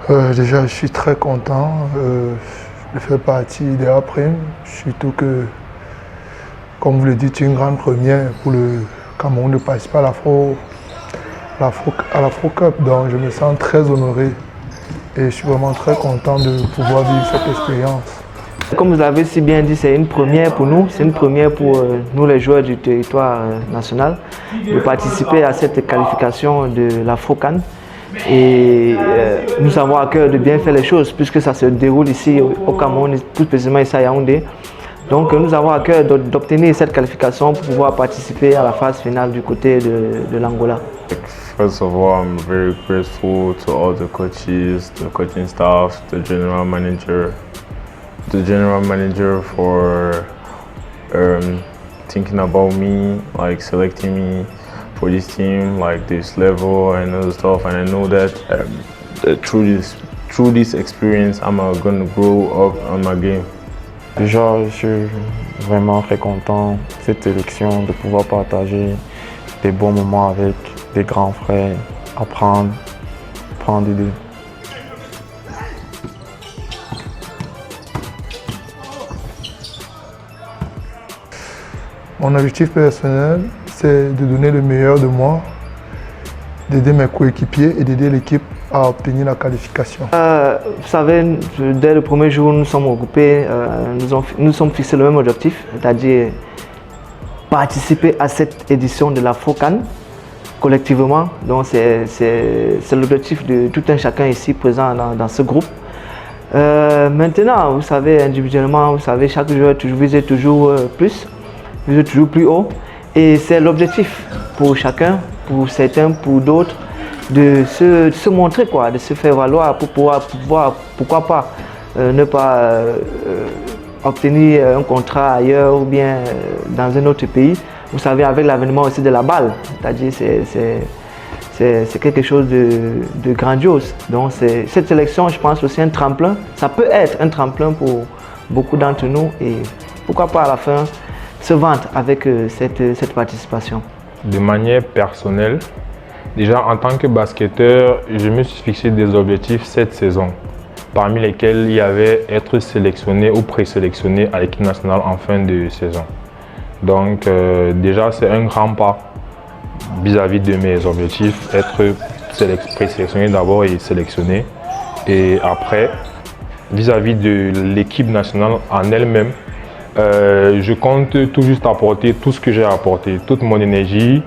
Déjà, je suis très content de faire partie des A-Prime, surtout que, comme vous le dites, c'est une grande première pour le Cameroun de participer à l'Afro Cup. Donc, je me sens très honoré et je suis vraiment très content de pouvoir vivre cette expérience. Comme vous l'avez si bien dit, c'est une première pour nous, c'est une première pour nous les joueurs du territoire national de participer à cette qualification de l'Afro-CAN. Et nous avons à cœur de bien faire les choses puisque ça se déroule ici au Cameroun, plus précisément ici à Yaoundé. Donc nous avons à cœur d'obtenir cette qualification pour pouvoir participer à la phase finale du côté de l'Angola. First of all, I'm very grateful to all the coaches, the coaching staff, the general manager for thinking about me, like selecting me for this team, like this level and other stuff. And I know that through this experience, I'm going to grow up on my game. Déjà, je suis vraiment très content de cette sélection, de pouvoir partager des bons moments avec des grands frères, apprendre d'eux. Mon objectif personnel, c'est de donner le meilleur de moi, d'aider mes coéquipiers et d'aider l'équipe à obtenir la qualification. Vous savez, dès le premier jour, nous sommes regroupés, nous sommes fixés le même objectif, c'est-à-dire participer à cette édition de l'Afro-CAN collectivement. Donc c'est l'objectif de tout un chacun ici présent dans ce groupe. Maintenant, vous savez, individuellement, vous savez, chaque joueur vise toujours plus, vise toujours plus haut. Et c'est l'objectif pour chacun, pour certains, pour d'autres, de se montrer, quoi, de se faire valoir pour pouvoir pourquoi pas, ne pas obtenir un contrat ailleurs ou bien dans un autre pays. Vous savez, avec l'avènement aussi de la balle, c'est-à-dire c'est quelque chose de grandiose. Donc cette sélection, je pense aussi un tremplin, ça peut être un tremplin pour beaucoup d'entre nous et pourquoi pas à la fin se vanter avec cette participation. De manière personnelle, déjà en tant que basketteur, je me suis fixé des objectifs cette saison, parmi lesquels il y avait être sélectionné ou présélectionné à l'équipe nationale en fin de saison. Donc déjà c'est un grand pas vis-à-vis de mes objectifs, être présélectionné d'abord et sélectionné. Et après, vis-à-vis de l'équipe nationale en elle-même, je compte tout juste apporter tout ce que j'ai apporté, toute mon énergie,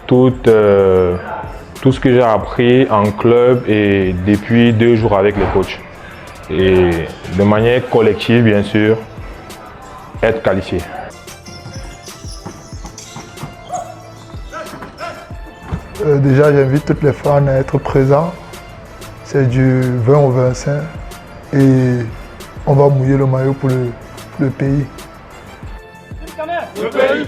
tout ce que j'ai appris en club et depuis 2 jours avec les coachs. Et de manière collective, bien sûr, être qualifié. Déjà, j'invite toutes les fans à être présents. C'est du 20 au 25 et on va mouiller le maillot pour le pays. Le pays.